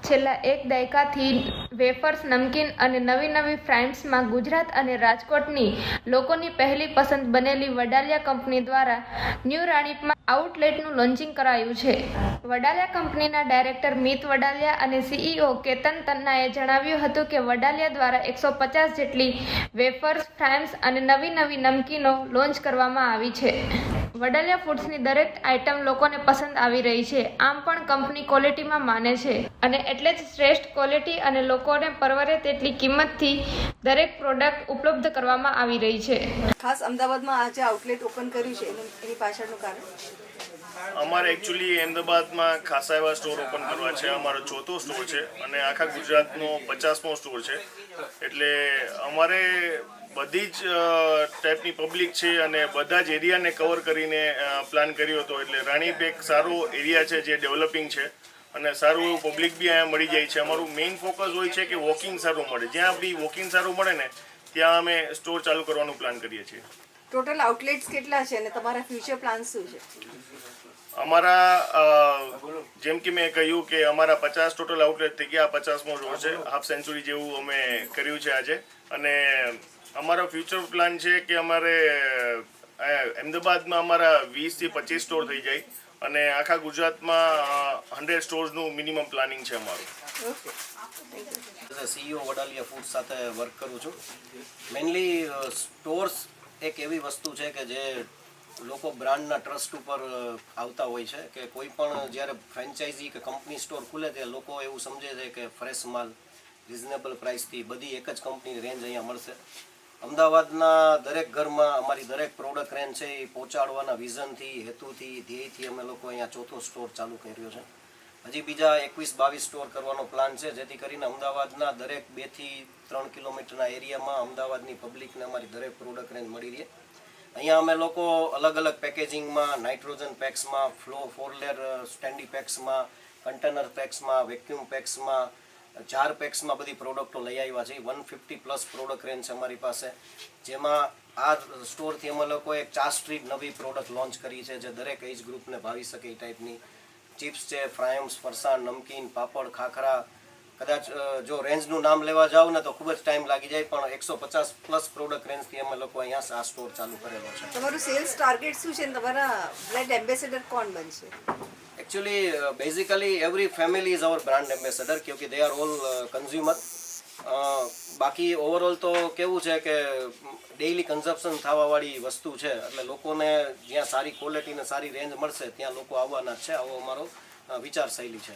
છેલ્લા એક દાયકાથી વેફર્સ, નમકીન અને નવી ફ્રાઇઝમાં ગુજરાત અને રાજકોટની લોકોની પહેલી પસંદ બનેલી વડાલિયા કંપની દ્વારા ન્યૂ રાણીપમાં આઉટલેટનું લોન્ચિંગ કરાયું છે. વડાલિયા કંપનીના ડાયરેક્ટર મિત વડાલિયા અને સીઈઓ કેતન તન્નાએ જણાવ્યું હતું કે વડાલિયા દ્વારા 150 જેટલી વેફર્સ, ફ્રાઇઝ અને નવી નમકીનો લોન્ચ કરવામાં આવી છે. વડાલિયા ફૂડ્સની દરેક આઇટમ લોકોને પસંદ આવી રહી છે. આમ પણ કંપની ક્વોલિટીમાં માને છે અને એટલે જ શ્રેષ્ઠ ક્વોલિટી અને લોકોને પરવડે તેટલી કિંમતથી દરેક પ્રોડક્ટ ઉપલબ્ધ કરવામાં આવી રહી છે. ખાસ અમદાવાદમાં આજે આઉટલેટ ઓપન કર્યું છે એની પાછળનું કારણ? અમારે એકચ્યુઅલી અમદાવાદમાં ખાસા એવા સ્ટોર ઓપન કરવા છે. અમારો 4થો સ્ટોર છે અને આખા ગુજરાતનો 50મો સ્ટોર છે. એટલે અમારે બધી જ ટાઈપની પબ્લિક છે અને બધા જ એરિયાને કવર કરીને પ્લાન કર્યો હતો. એટલે રાણીપ એક સારો એરિયા છે જે ડેવલપિંગ છે અને સારું એવું પબ્લિક બી અહીંયા મળી જાય છે. અમારું મેઇન ફોકસ હોય છે કે વોકિંગ સારું મળે. જ્યાં બી વોકિંગ સારું મળે ને ત્યાં અમે સ્ટોર ચાલુ કરવાનું પ્લાન કરીએ છીએ. ટોટલ આઉટલેટ્સ કેટલા છે અને તમારા ફ્યુચર પ્લાન શું છે? અમારા જેમ કે મેં કહ્યું કે અમારા 50 ટોટલ આઉટલેટ થઈ ગયા. 50મો રોડ છે. હાફ સેન્ચુરી જેવું અમે કર્યું છે આજે. અને અમારો ફ્યુચર પ્લાન છે કે અમારે અમદાવાદમાં અમારા 20 થી 25 સ્ટોર થઈ જાય અને આખા ગુજરાતમાં 100 સ્ટોર્સનું મિનિમમ પ્લાનિંગ છે અમારું. સીઈઓ વડાલિયા ફૂડ સાથે વર્ક કરું છું. મેઇનલી સ્ટોર્સ એક એવી વસ્તુ છે કે જે લોકો બ્રાન્ડના ટ્રસ્ટ ઉપર આવતા હોય છે કે કોઈ પણ જ્યારે ફ્રેન્ચાઇઝી કે કંપની સ્ટોર ખુલે ત્યારે લોકો એવું સમજે છે કે ફ્રેશ માલ રિઝનેબલ પ્રાઇસથી બધી એક જ કંપનીની રેન્જ અહીંયા મળશે. અમદાવાદના દરેક ઘરમાં અમારી દરેક પ્રોડક્ટ રેન્જ છે એ પહોંચાડવાના વિઝનથી, હેતુથી, ધ્યેયથી અમે લોકો અહીંયા 4થો સ્ટોર ચાલુ કર્યો છે. હજી બીજા 21-22 સ્ટોર કરવાનો પ્લાન છે જેથી કરીને અમદાવાદના દરેક 2 થી 3 કિલોમીટરના એરિયામાં અમદાવાદની પબ્લિકને અમારી દરેક પ્રોડક્ટ રેન્જ મળી રહે. અહીંયા અમે લોકો અલગ અલગ પેકેજિંગમાં, નાઇટ્રોજન પેક્સમાં, ફ્લો 4 લેયર સ્ટેન્ડી પેક્સમાં, કન્ટેનર પેક્સમાં, વેક્યુમ પેક્સમાં, જાર પેક્સમાં બધી પ્રોડક્ટો લઈ આવ્યા છે. 150+ પ્રોડક્ટ રેન્જ છે અમારી પાસે. જેમાં આ સ્ટોરથી અમે લોકો એક ચા સ્ટ્રીટ નવી પ્રોડક્ટ લોન્ચ કરી છે જે દરેક એજ ગ્રુપને ભાવી શકે એ ટાઈપની. ચિપ્સ છે, ફ્રાયમ્સ, ફરસાણ, નમકીન, પાપડ, ખાખરા. કદાચ જો રેન્જનું નામ લેવા જાવ ને તો ખૂબ જ ટાઈમ લાગી જાય પણ 150+ પ્રોડક્ટ રેન્જથી અમે લોકો અહીંયા આ સ્ટોર ચાલુ કરેલો છે. તમારું સેલ્સ ટાર્ગેટ શું છે અને તમારા બ્રાન્ડ એમ્બેસેડર કોણ બનશે? Actually, basically every family is our brand ambassador क्योंकि they are all consumer. બાકી ઓવરઓલ તો કેવું છે કે ડેઇલી કન્ઝપ્શન થવાવાળી વસ્તુ છે એટલે લોકોને જ્યાં સારી ક્વોલિટી ને સારી રેન્જ મળશે ત્યાં લોકો આવવાના જ છે. આવો અમારો વિચારશૈલી છે.